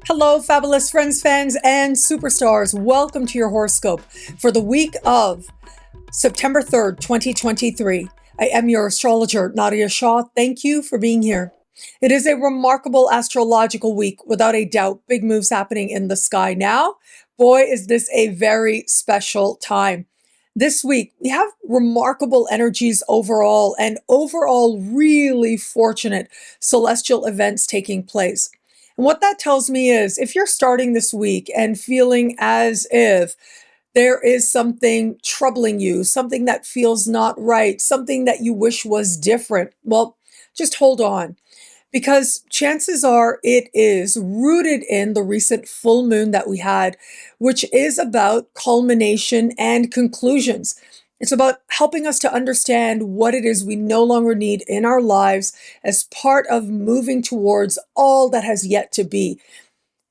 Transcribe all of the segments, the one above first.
Hello, fabulous friends, fans, and superstars. Welcome to your horoscope for the week of September 3rd, 2023. I am your astrologer, Nadiya Shah. Thank you for being here. It is a remarkable astrological week, without a doubt. Big moves happening in the sky now. Boy, is this a very special time. This week, we have remarkable energies overall, and overall really fortunate celestial events taking place. And what that tells me is if you're starting this week and feeling as if there is something troubling you, something that feels not right, something that you wish was different, well, just hold on, because chances are it is rooted in the recent full moon that we had, which is about culmination and conclusions. It's about helping us to understand what it is we no longer need in our lives as part of moving towards all that has yet to be.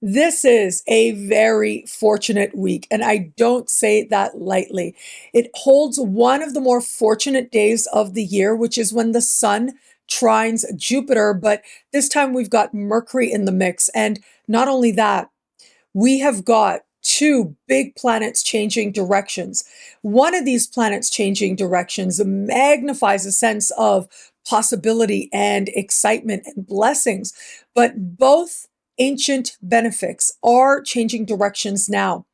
This is a very fortunate week, and I don't say that lightly. It holds one of the more fortunate days of the year, which is when the sun trines Jupiter, but this time we've got Mercury in the mix. And not only that, we have got two big planets changing directions. One of these planets changing directions magnifies a sense of possibility and excitement and blessings, but both ancient benefics are changing directions now.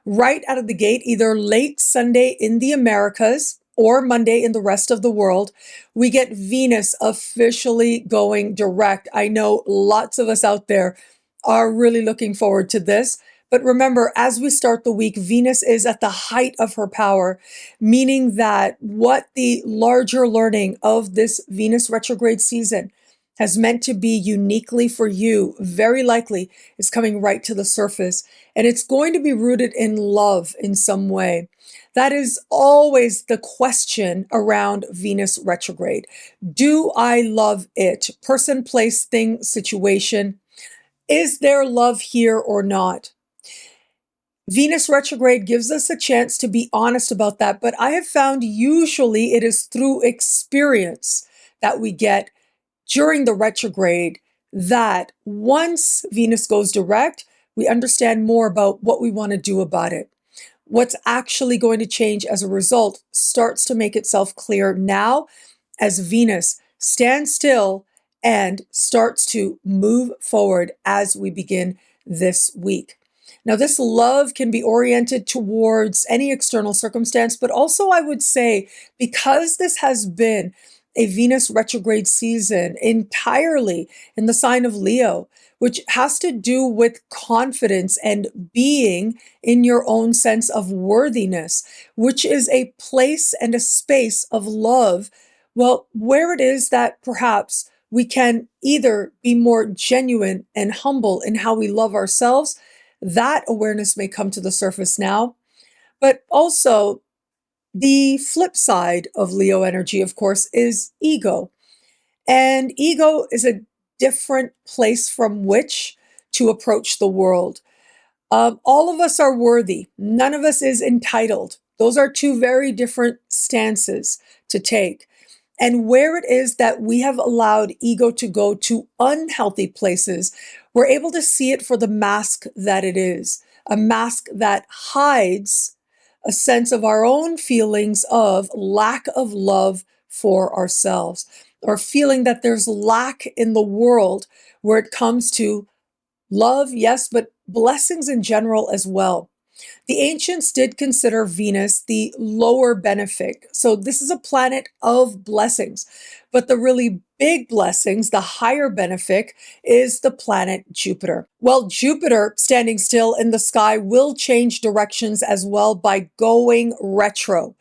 Right out of the gate, either late Sunday in the Americas or Monday in the rest of the world, we get Venus officially going direct. I know lots of us out there are really looking forward to this. But remember, as we start the week, Venus is at the height of her power, meaning that what the larger learning of this Venus retrograde season has meant to be uniquely for you, very likely is coming right to the surface. And it's going to be rooted in love in some way. That is always the question around Venus retrograde. Do I love it? Person, place, thing, situation. Is there love here or not? Venus retrograde gives us a chance to be honest about that, but I have found usually it is through experience that we get during the retrograde that once Venus goes direct, we understand more about what we want to do about it. What's actually going to change as a result starts to make itself clear now as Venus stands still and starts to move forward as we begin this week. Now, this love can be oriented towards any external circumstance, but also I would say because this has been a Venus retrograde season entirely in the sign of Leo, which has to do with confidence and being in your own sense of worthiness, which is a place and a space of love. Well, where it is that perhaps we can either be more genuine and humble in how we love ourselves, that awareness may come to the surface now, but also the flip side of Leo energy, of course, is ego. And ego is a different place from which to approach the world. All of us are worthy. None of us is entitled. Those are two very different stances to take. And where it is that we have allowed ego to go to unhealthy places, we're able to see it for the mask that it is, a mask that hides a sense of our own feelings of lack of love for ourselves, or feeling that there's lack in the world where it comes to love, yes, but blessings in general as well. The ancients did consider Venus the lower benefic. So this is a planet of blessings. But the really big blessings, the higher benefic, is the planet Jupiter. Well, Jupiter standing still in the sky will change directions as well by going retro.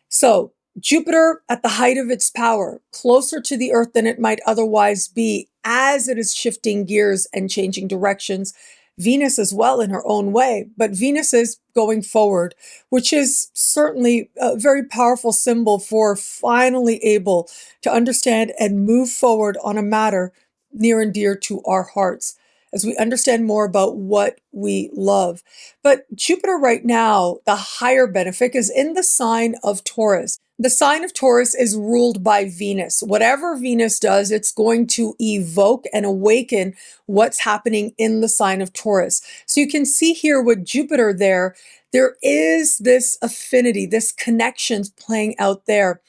So Jupiter at the height of its power, closer to the Earth than it might otherwise be as it is shifting gears and changing directions. Venus as well in her own way, but Venus is going forward, which is certainly a very powerful symbol for finally able to understand and move forward on a matter near and dear to our hearts. as we understand more about what we love. But Jupiter right now, the higher benefic, is in the sign of Taurus. The sign of Taurus is ruled by Venus. Whatever Venus does, it's going to evoke and awaken what's happening in the sign of Taurus. So you can see here with Jupiter there is this affinity, this connections playing out there.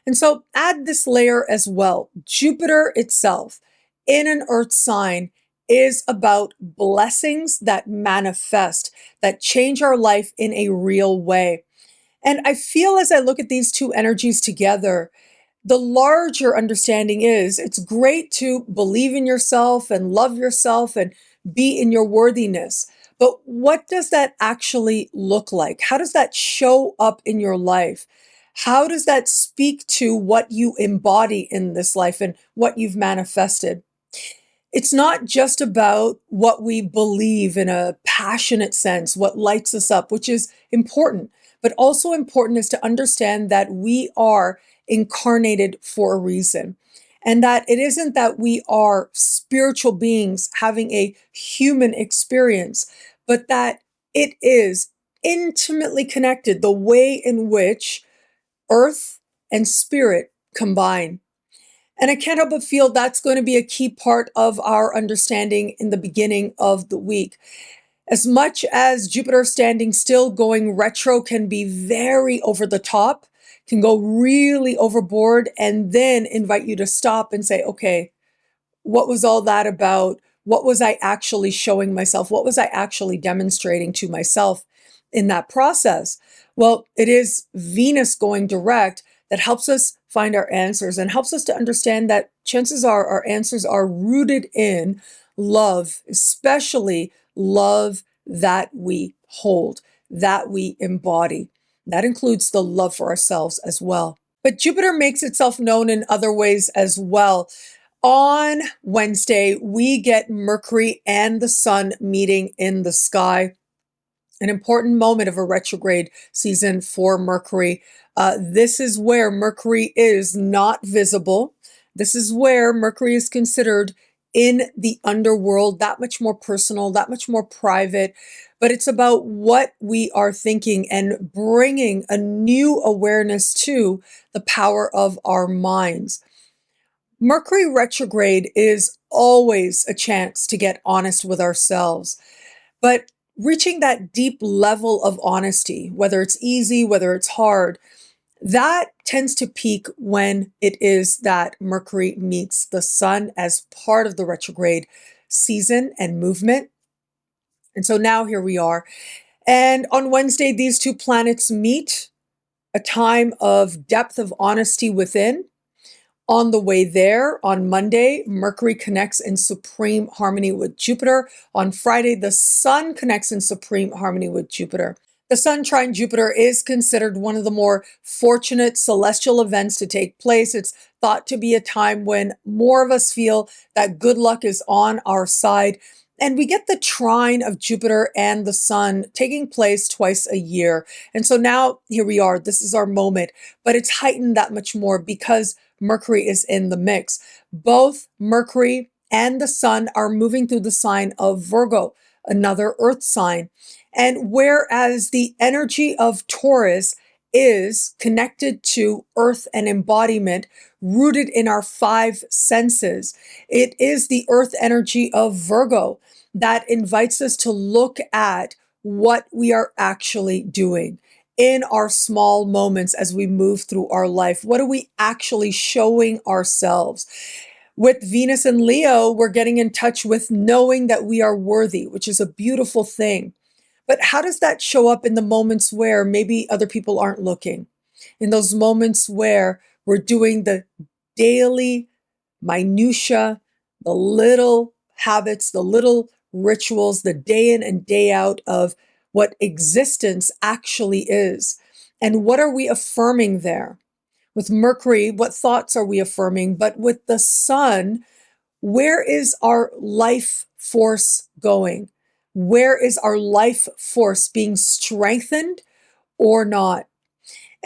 And so add this layer as well. Jupiter itself in an earth sign is about blessings that manifest, that change our life in a real way. And I feel as I look at these two energies together, the larger understanding is it's great to believe in yourself and love yourself and be in your worthiness. But what does that actually look like? How does that show up in your life? How does that speak to what you embody in this life and what you've manifested? It's not just about what we believe in a passionate sense, what lights us up, which is important, but also important is to understand that we are incarnated for a reason. And that it isn't that we are spiritual beings having a human experience, but that it is intimately connected, the way in which earth and spirit combine. And I can't help but feel that's going to be a key part of our understanding in the beginning of the week. As much as Jupiter standing still going retro can be very over the top, can go really overboard, and then invite you to stop and say, okay, what was all that about? What was I actually showing myself? What was I actually demonstrating to myself in that process? Well, it is Venus going direct that helps us find our answers and helps us to understand that chances are our answers are rooted in love, especially love that we hold, that we embody. That includes the love for ourselves as well. But Jupiter makes itself known in other ways as well. On Wednesday, we get Mercury and the Sun meeting in the sky. An important moment of a retrograde season for Mercury. This is where Mercury is not visible. This is where Mercury is considered in the underworld, that much more personal, that much more private. But it's about what we are thinking and bringing a new awareness to the power of our minds. Mercury retrograde is always a chance to get honest with ourselves. But reaching that deep level of honesty, whether it's easy, whether it's hard, that tends to peak when it is that Mercury meets the Sun as part of the retrograde season and movement. And so now here we are. And on Wednesday, these two planets meet, a time of depth of honesty within. On the way there, on Monday, Mercury connects in supreme harmony with Jupiter. On Friday, the Sun connects in supreme harmony with Jupiter. The Sun trine Jupiter is considered one of the more fortunate celestial events to take place. It's thought to be a time when more of us feel that good luck is on our side. And we get the trine of Jupiter and the Sun taking place twice a year. And so now here we are. This is our moment, but it's heightened that much more because Mercury is in the mix. Both Mercury and the Sun are moving through the sign of Virgo, another earth sign. And whereas the energy of Taurus is connected to earth and embodiment, rooted in our five senses, it is the earth energy of Virgo that invites us to look at what we are actually doing in our small moments as we move through our life. What are we actually showing ourselves? With Venus and Leo, we're getting in touch with knowing that we are worthy, which is a beautiful thing. But how does that show up in the moments where maybe other people aren't looking? In those moments where we're doing the daily minutia, the little habits, the little rituals, the day in and day out of what existence actually is. And what are we affirming there? With Mercury, what thoughts are we affirming? But with the Sun, where is our life force going? Where is our life force being strengthened or not?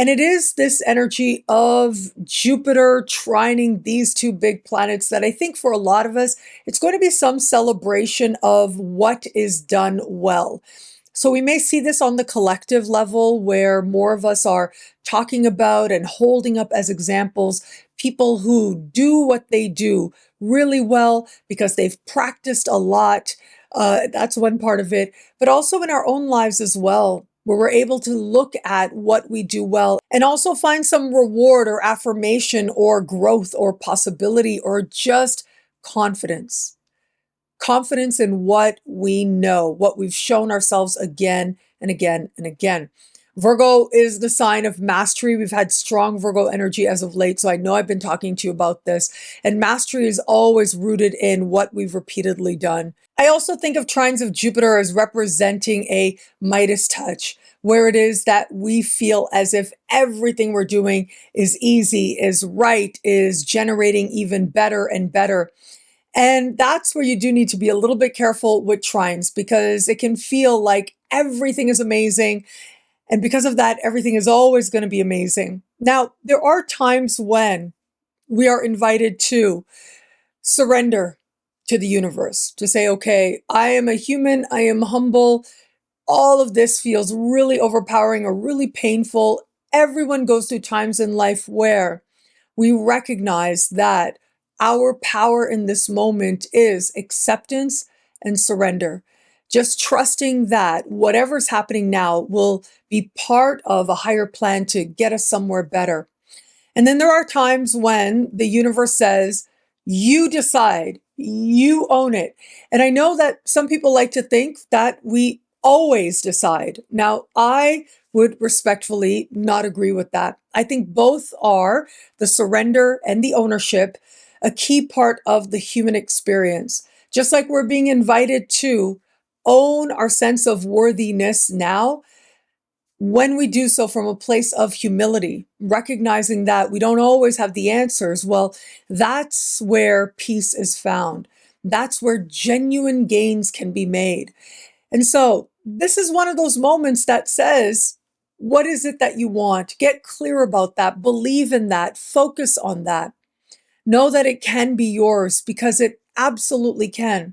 And it is this energy of Jupiter trining these two big planets that I think for a lot of us, it's going to be some celebration of what is done well. So we may see this on the collective level where more of us are talking about and holding up as examples people who do what they do really well because they've practiced a lot. That's one part of it, but also in our own lives as well, where we're able to look at what we do well and also find some reward or affirmation or growth or possibility or just confidence. Confidence in what we know, what we've shown ourselves again and again and again. Virgo is the sign of mastery. We've had strong Virgo energy as of late, so I know I've been talking to you about this. And mastery is always rooted in what we've repeatedly done. I also think of trines of Jupiter as representing a Midas touch, where it is that we feel as if everything we're doing is easy, is right, is generating even better and better. And that's where you do need to be a little bit careful with trines because it can feel like everything is amazing. And because of that, everything is always going to be amazing. Now, there are times when we are invited to surrender to the universe, to say, okay, I am a human, I am humble. All of this feels really overpowering or really painful. Everyone goes through times in life where we recognize that our power in this moment is acceptance and surrender. Just trusting that whatever's happening now will be part of a higher plan to get us somewhere better. And then there are times when the universe says, you decide, you own it. And I know that some people like to think that we always decide. Now, I would respectfully not agree with that. I think both are the surrender and the ownership, a key part of the human experience. Just like we're being invited to own our sense of worthiness now, when we do so from a place of humility, recognizing that we don't always have the answers, well, that's where peace is found. That's where genuine gains can be made. And so this is one of those moments that says, what is it that you want? Get clear about that. Believe in that. Focus on that. Know that it can be yours because it absolutely can.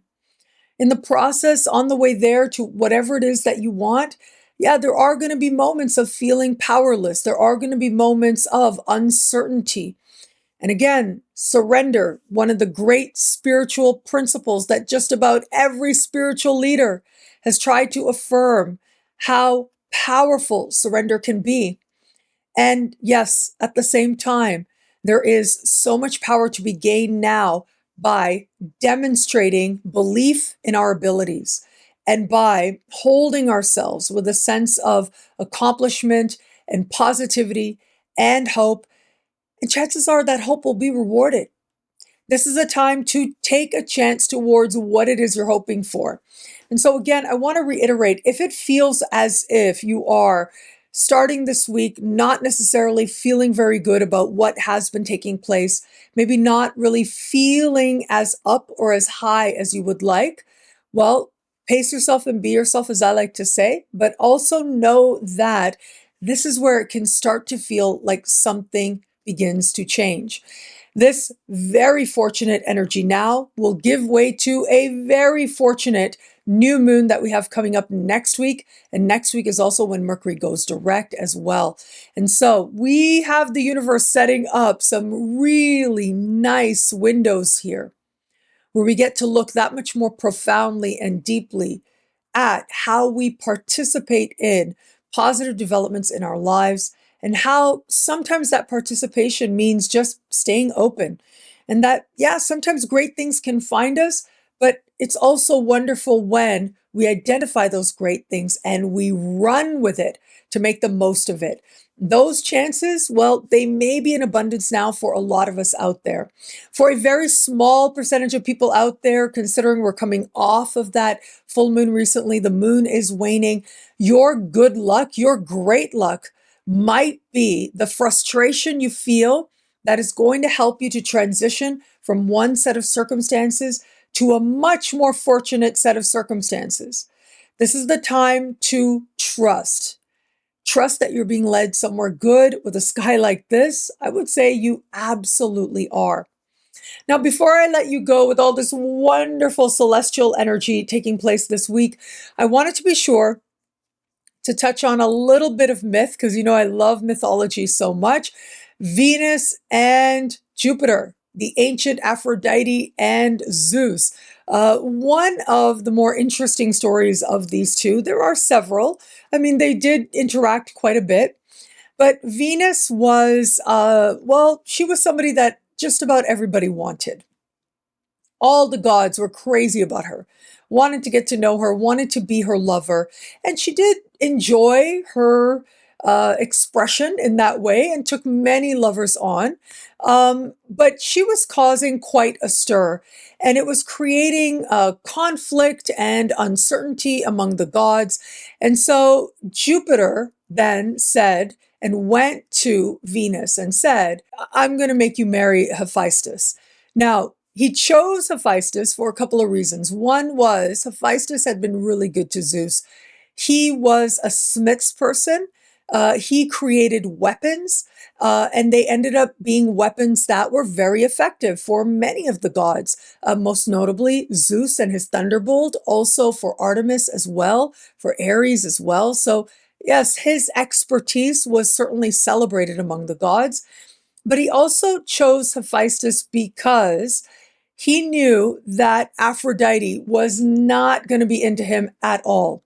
In the process, on the way there to whatever it is that you want, yeah, there are going to be moments of feeling powerless. There are going to be moments of uncertainty. And again, surrender, one of the great spiritual principles that just about every spiritual leader has tried to affirm how powerful surrender can be. And yes, at the same time, there is so much power to be gained now by demonstrating belief in our abilities and by holding ourselves with a sense of accomplishment and positivity and hope. And chances are that hope will be rewarded. This is a time to take a chance towards what it is you're hoping for. And so again, I want to reiterate, if it feels as if you are starting this week not necessarily feeling very good about what has been taking place, maybe not really feeling as up or as high as you would like, well, pace yourself and be yourself, as I like to say, but also know that this is where it can start to feel like something begins to change. This very fortunate energy now will give way to a very fortunate new moon that we have coming up next week. And next week is also when Mercury goes direct as well. And so we have the universe setting up some really nice windows here where we get to look that much more profoundly and deeply at how we participate in positive developments in our lives and how sometimes that participation means just staying open. And that, yeah, sometimes great things can find us, but it's also wonderful when we identify those great things and we run with it to make the most of it. Those chances, well, they may be in abundance now for a lot of us out there. For a very small percentage of people out there, considering we're coming off of that full moon recently, the moon is waning, your good luck, your great luck might be the frustration you feel that is going to help you to transition from one set of circumstances to a much more fortunate set of circumstances. This is the time to trust. trust that you're being led somewhere good with a sky like this, I would say you absolutely are. Now, before I let you go with all this wonderful celestial energy taking place this week, I wanted to be sure to touch on a little bit of myth, because you know I love mythology so much. Venus and Jupiter, the ancient Aphrodite and Zeus. One of the more interesting stories of these two, there are several. I mean, they did interact quite a bit, but Venus was, well, she was somebody that just about everybody wanted. All the gods were crazy about her, wanted to get to know her, wanted to be her lover. And she did enjoy her expression in that way and took many lovers on. But she was causing quite a stir, and it was creating conflict and uncertainty among the gods. And so Jupiter then said, and went to Venus and said, I'm going to make you marry Hephaestus. Now, he chose Hephaestus for a couple of reasons. One was Hephaestus had been really good to Zeus. He was a smith's person. He created weapons, and they ended up being weapons that were very effective for many of the gods, most notably Zeus and his thunderbolt, also for Artemis as well, for Ares as well. So yes, his expertise was certainly celebrated among the gods, but he also chose Hephaestus because he knew that Aphrodite was not going to be into him at all.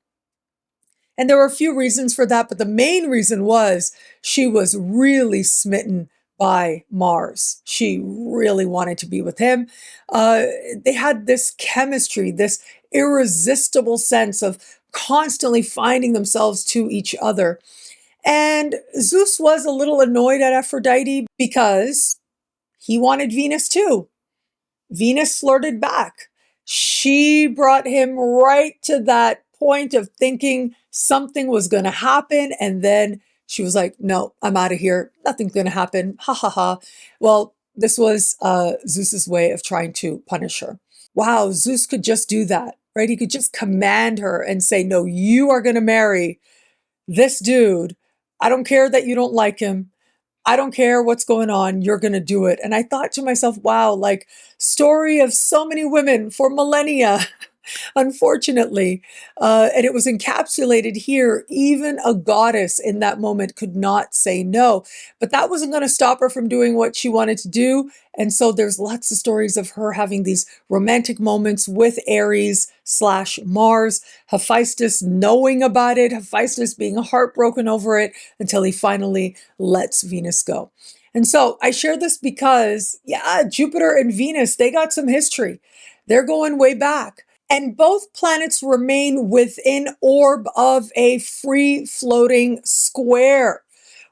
And there were a few reasons for that, but the main reason was she was really smitten by Mars. She really wanted to be with him. They had this chemistry, this irresistible sense of constantly finding themselves to each other. And Zeus was a little annoyed at Aphrodite because he wanted Venus too. Venus flirted back. She brought him right to that point of thinking something was going to happen. And then she was like, no, I'm out of here. Nothing's going to happen. Ha ha ha. Well, this was Zeus's way of trying to punish her. Wow, Zeus could just do that, right? He could just command her and say, no, you are going to marry this dude. I don't care that you don't like him. I don't care what's going on, you're going to do it. And I thought to myself, wow, like story of so many women for millennia, unfortunately. And it was encapsulated here. Even a goddess in that moment could not say no. But that wasn't going to stop her from doing what she wanted to do. And so there's lots of stories of her having these romantic moments with Ares/Mars, Hephaestus knowing about it, Hephaestus being heartbroken over it until he finally lets Venus go. And so I share this because, yeah, Jupiter and Venus, they got some history. They're going way back. And both planets remain within orb of a free-floating square.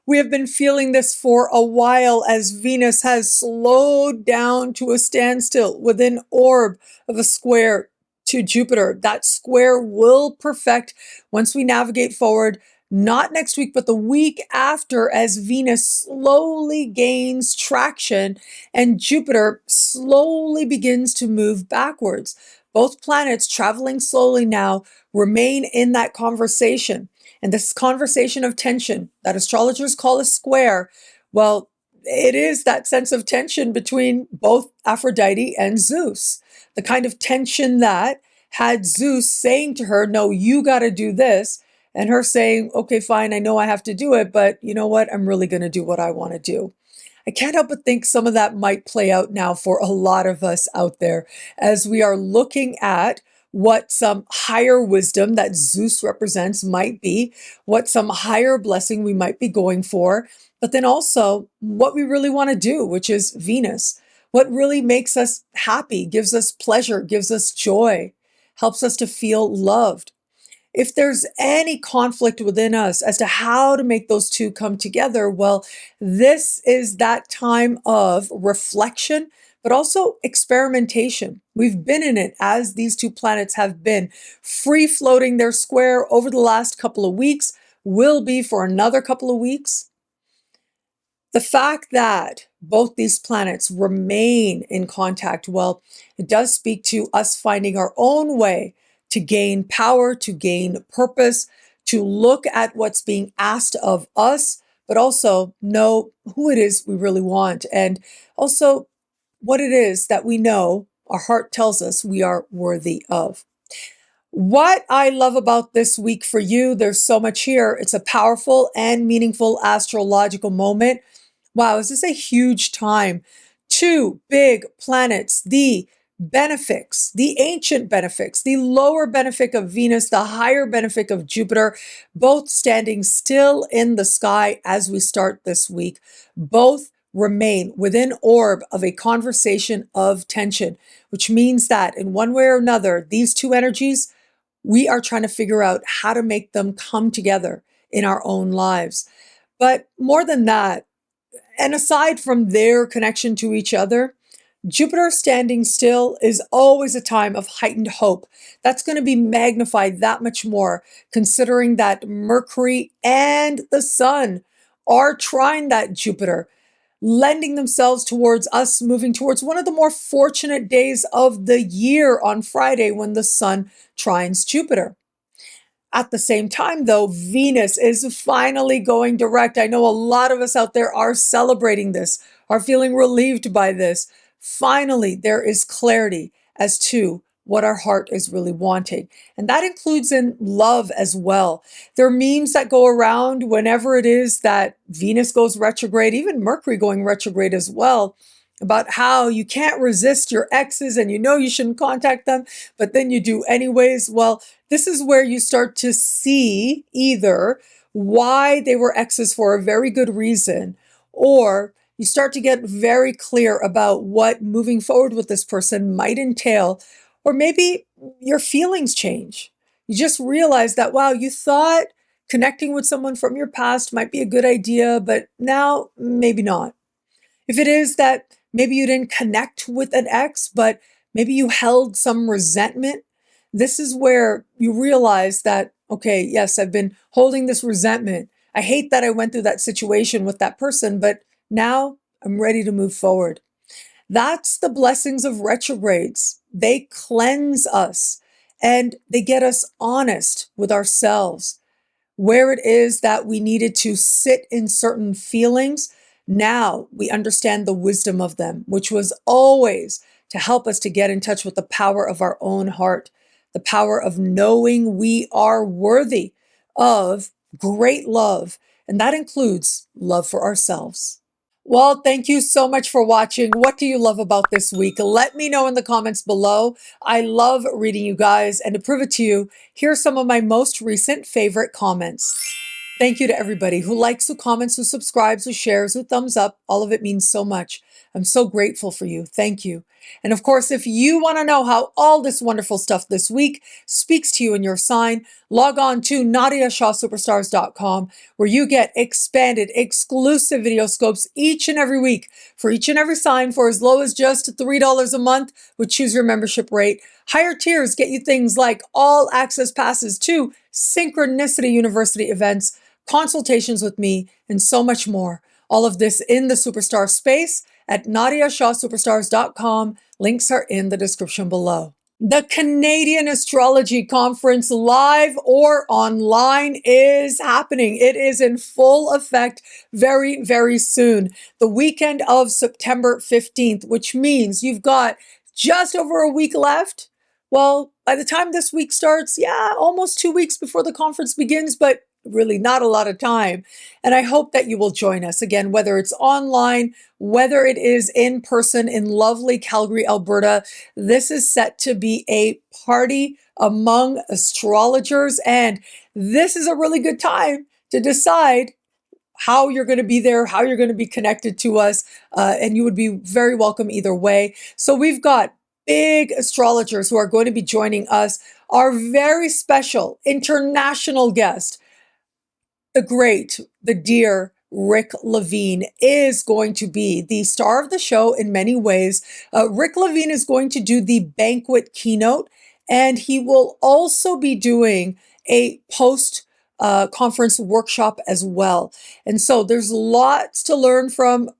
We have been feeling this for a while as Venus has slowed down to a standstill within orb of a square to Jupiter. That square will perfect once we navigate forward, not next week, but the week after, as Venus slowly gains traction and Jupiter slowly begins to move backwards. Both planets traveling slowly now remain in that conversation. And this conversation of tension that astrologers call a square, well, it is that sense of tension between both Aphrodite and Zeus. The kind of tension that had Zeus saying to her, no, you got to do this. And her saying, okay, fine, I know I have to do it, but you know what? I'm really going to do what I want to do. I can't help but think some of that might play out now for a lot of us out there as we are looking at what some higher wisdom that Zeus represents might be, what some higher blessing we might be going for, but then also what we really want to do, which is Venus. What really makes us happy, gives us pleasure, gives us joy, helps us to feel loved. If there's any conflict within us as to how to make those two come together, well, this is that time of reflection, but also experimentation. We've been in it as these two planets have been free floating their square over the last couple of weeks, will be for another couple of weeks. The fact that both these planets remain in contact, well, it does speak to us finding our own way to gain power, to gain purpose, to look at what's being asked of us, but also know who it is we really want, and also what it is that we know our heart tells us we are worthy of. What I love about this week for you, there's so much here. It's a powerful and meaningful astrological moment. Wow, is this a huge time? Two big planets, the benefics, the ancient benefics, the lower benefic of Venus, the higher benefic of Jupiter, both standing still in the sky as we start this week. Both remain within orb of a conversation of tension, which means that in one way or another, these two energies, we are trying to figure out how to make them come together in our own lives. But more than that, and aside from their connection to each other, Jupiter standing still is always a time of heightened hope. That's going to be magnified that much more, considering that Mercury and the Sun are trine that Jupiter, lending themselves towards us moving towards one of the more fortunate days of the year on Friday when the Sun trines Jupiter. At the same time, though, Venus is finally going direct. I know a lot of us out there are celebrating this, are feeling relieved by this. Finally, there is clarity as to what our heart is really wanting. And that includes in love as well. There are memes that go around whenever it is that Venus goes retrograde, even Mercury going retrograde as well, about how you can't resist your exes and you know you shouldn't contact them, but then you do anyways. Well, this is where you start to see either why they were exes for a very good reason, or you start to get very clear about what moving forward with this person might entail, or maybe your feelings change. You just realize that, wow, you thought connecting with someone from your past might be a good idea, but now maybe not. If it is that maybe you didn't connect with an ex, but maybe you held some resentment, this is where you realize that, okay, yes, I've been holding this resentment. I hate that I went through that situation with that person, but now I'm ready to move forward. That's the blessings of retrogrades. They cleanse us and they get us honest with ourselves. Where it is that we needed to sit in certain feelings, now we understand the wisdom of them, which was always to help us to get in touch with the power of our own heart, the power of knowing we are worthy of great love. And that includes love for ourselves. Well, thank you so much for watching. What do you love about this week? Let me know in the comments below. I love reading you guys, and to prove it to you, here are some of my most recent favorite comments. Thank you to everybody who likes, who comments, who subscribes, who shares, who thumbs up. All of it means so much. I'm so grateful for you. Thank you. And of course, if you want to know how all this wonderful stuff this week speaks to you in your sign, log on to NadiyaShawSuperstars.com, where you get expanded, exclusive video scopes each and every week for each and every sign for as low as just $3 a month with Choose Your Membership rate. Higher tiers get you things like all access passes to Synchronicity University events, consultations with me, and so much more. All of this in the Superstar space at NadiyaShawSuperstars.com. Links are in the description below. The Canadian Astrology Conference, live or online, is happening. It is in full effect very, very soon. The weekend of September 15th, which means you've got just over a week left. Well, by the time this week starts, yeah, almost 2 weeks before the conference begins, but really not a lot of time. And I hope that you will join us again, whether it's online, whether it is in person in lovely Calgary, Alberta. This is set to be a party among astrologers, and this is a really good time to decide how you're going to be there, how you're going to be connected to us, and you would be very welcome either way. So we've got big astrologers who are going to be joining us. Our very special international guest, the great, the dear Rick Levine, is going to be the star of the show in many ways. Rick Levine is going to do the banquet keynote, and he will also be doing a post conference workshop as well. And so there's lots to learn from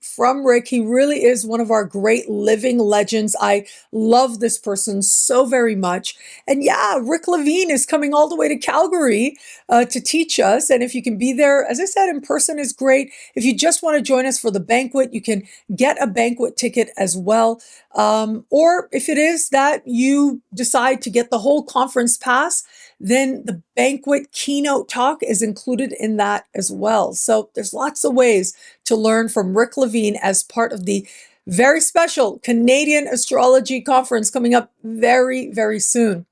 Rick. He really is one of our great living legends. I love this person so very much. And yeah, Rick Levine is coming all the way to Calgary to teach us. And if you can be there, as I said, in person is great. If you just want to join us for the banquet, you can get a banquet ticket as well. Or if it is that you decide to get the whole conference pass, then the banquet keynote talk is included in that as well. So there's lots of ways to learn from Rick Levine as part of the very special Canadian Astrology Conference coming up very, very soon.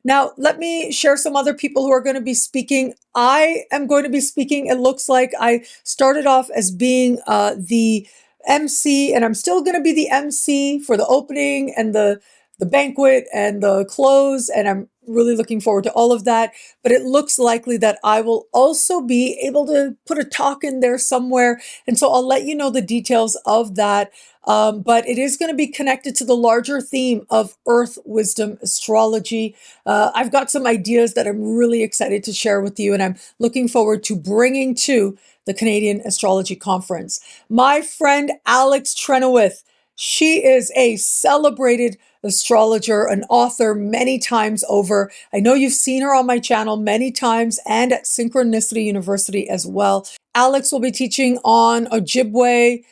Now, let me share some other people who are going to be speaking. I am going to be speaking. It looks like I started off as being the MC, and I'm still going to be the MC for the opening and the banquet and the close, and I'm really looking forward to all of that. But it looks likely that I will also be able to put a talk in there somewhere, and so I'll let you know the details of that. But it is going to be connected to the larger theme of Earth Wisdom Astrology. I've got some ideas that I'm really excited to share with you, and I'm looking forward to bringing to the Canadian Astrology Conference. My friend Alex Trenowith, she is a celebrated astrologer, an author many times over. I know you've seen her on my channel many times and at Synchronicity University as well. Alex will be teaching on Ojibwe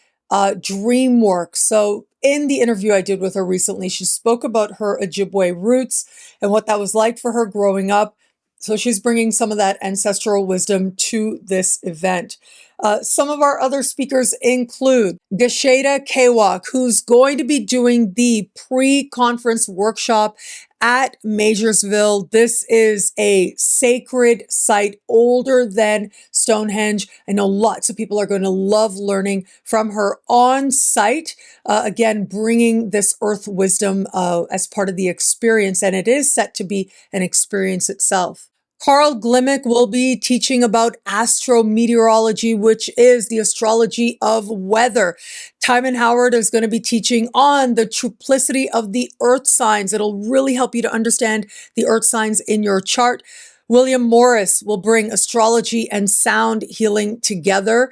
dream work. So in the interview I did with her recently, she spoke about her Ojibwe roots and what that was like for her growing up. So she's bringing some of that ancestral wisdom to this event. Some of our other speakers include Gasheda Kewak, who's going to be doing the pre-conference workshop at Majorsville. This is a sacred site older than Stonehenge. I know lots of people are going to love learning from her on site. Again, bringing this earth wisdom as part of the experience, and it is set to be an experience itself. Carl Glimmick will be teaching about astrometeorology, which is the astrology of weather. Timon Howard is going to be teaching on the triplicity of the earth signs. It'll really help you to understand the earth signs in your chart. William Morris will bring astrology and sound healing together.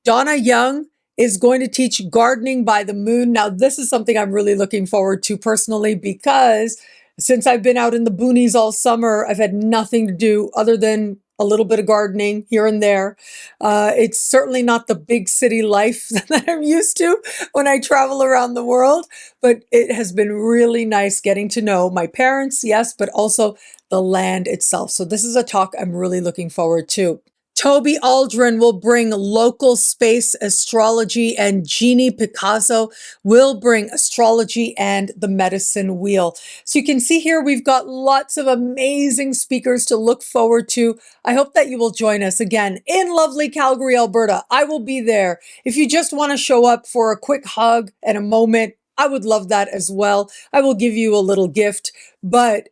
Donna Young is going to teach gardening by the moon. Now, this is something I'm really looking forward to personally, because since I've been out in the boonies all summer, I've had nothing to do other than a little bit of gardening here and there. It's certainly not the big city life that I'm used to when I travel around the world, but it has been really nice getting to know my parents, yes, but also the land itself. So this is a talk I'm really looking forward to. Toby Aldrin will bring local space astrology, and Jeannie Picasso will bring astrology and the medicine wheel. So you can see here we've got lots of amazing speakers to look forward to. I hope that you will join us again in lovely Calgary, Alberta. I will be there. If you just want to show up for a quick hug and a moment, I would love that as well. I will give you a little gift, but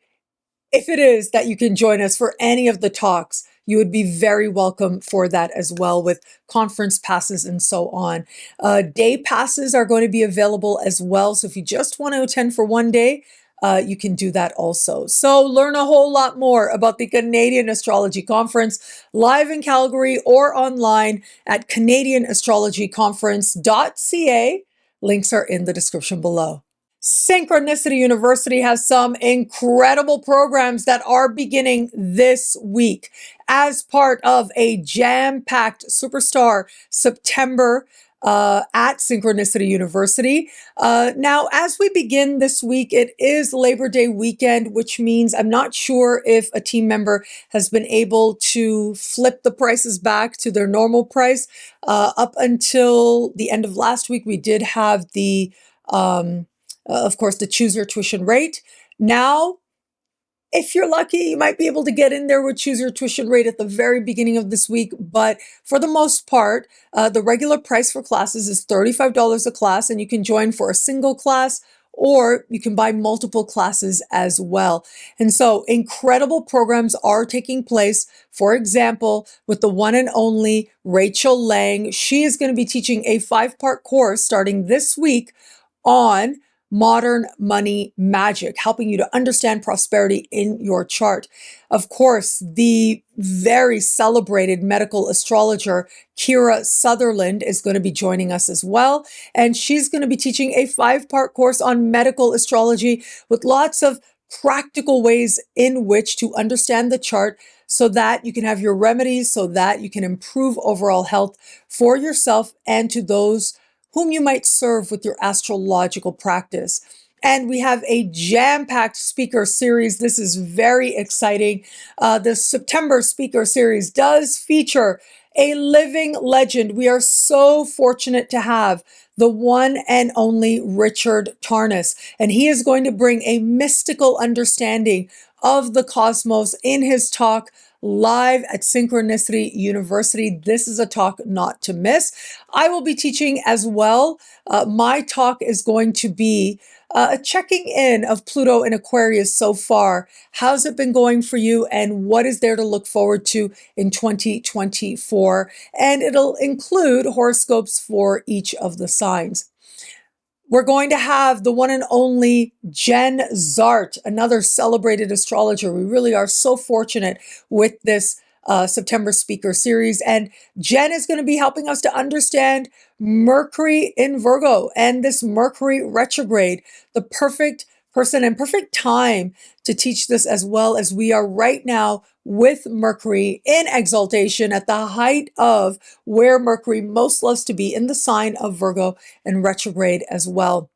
if it is that you can join us for any of the talks, you would be very welcome for that as well, with conference passes and so on. Day passes are going to be available as well. So if you just want to attend for one day, you can do that also. So learn a whole lot more about the Canadian Astrology Conference live in Calgary or online at canadianastrologyconference.ca. Links are in the description below. Synchronicity University has some incredible programs that are beginning this week as part of a jam-packed superstar September at Synchronicity University. Now, as we begin this week, it is Labor Day weekend, which means I'm not sure if a team member has been able to flip the prices back to their normal price. Up until the end of last week, we did have the of course, the choose your tuition rate. Now, if you're lucky, you might be able to get in there with choose your tuition rate at the very beginning of this week. But for the most part, the regular price for classes is $35 a class, and you can join for a single class, or you can buy multiple classes as well. And so incredible programs are taking place. For example, with the one and only Rachel Lang, she is going to be teaching a 5-part course starting this week on modern money magic, helping you to understand prosperity in your chart. Of course, the very celebrated medical astrologer, Sutherland, is going to be joining us as well. And she's going to be teaching a 5-part course on medical astrology with lots of practical ways in which to understand the chart so that you can have your remedies, so that you can improve overall health for yourself and to those whom you might serve with your astrological practice. And we have a jam-packed speaker series. This is very exciting. The September speaker series does feature a living legend. We are so fortunate to have the one and only Richard TARNAS, and he is going to bring a mystical understanding of the cosmos in his talk live at Synchronicity University. This is a talk not to miss. I will be teaching as well. My talk is going to be a checking in of Pluto in Aquarius so far. How's it been going for you, and what is there to look forward to in 2024? And it'll include horoscopes for each of the signs. We're going to have the one and only JENN, another celebrated astrologer. We really are so fortunate with this September speaker series. And Jen is going to be helping us to understand Mercury in Virgo and this Mercury retrograde, the perfect person and perfect time to teach this, as well as we are right now with Mercury in exaltation at the height of where Mercury most loves to be, in the sign of Virgo, and retrograde as well.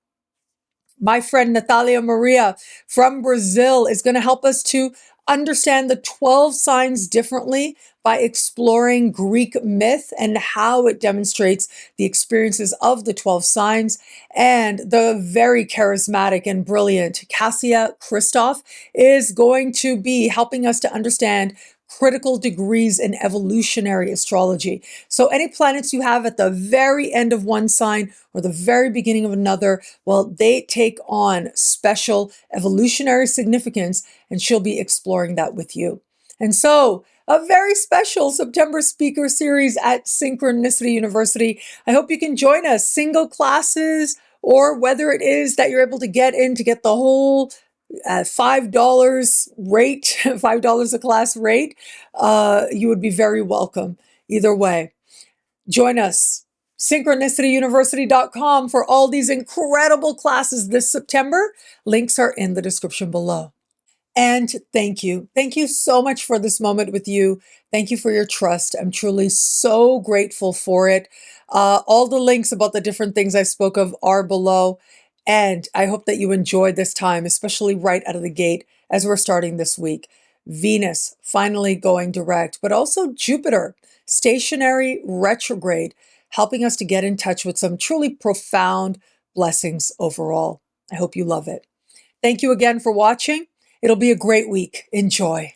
My friend NATHALIA Maria from Brazil is going to help us to understand the 12 signs differently by exploring Greek myth and how it demonstrates the experiences of the 12 signs. And the very charismatic and brilliant KRISTOFF is going to be helping us to understand critical degrees in evolutionary astrology. So any planets you have at the very end of one sign or the very beginning of another, well, they take on special evolutionary significance, and she'll be exploring that with you. And so a very special September speaker series at Synchronicity University. I hope you can join us, single classes, or whether it is that you're able to get in to get the whole $5 rate, $5 a class rate, you would be very welcome. Either way, join us, synchronicityuniversity.com, for all these incredible classes this September. Links are in the description below. And thank you. Thank you so much for this moment with you. Thank you for your trust. I'm truly so grateful for it. All the links about the different things I spoke of are below. And I hope that you enjoyed this time, especially right out of the gate as we're starting this week. Venus finally going direct, but also Jupiter, stationary retrograde, helping us to get in touch with some truly profound blessings overall. I hope you love it. Thank you again for watching. It'll be a great week. Enjoy.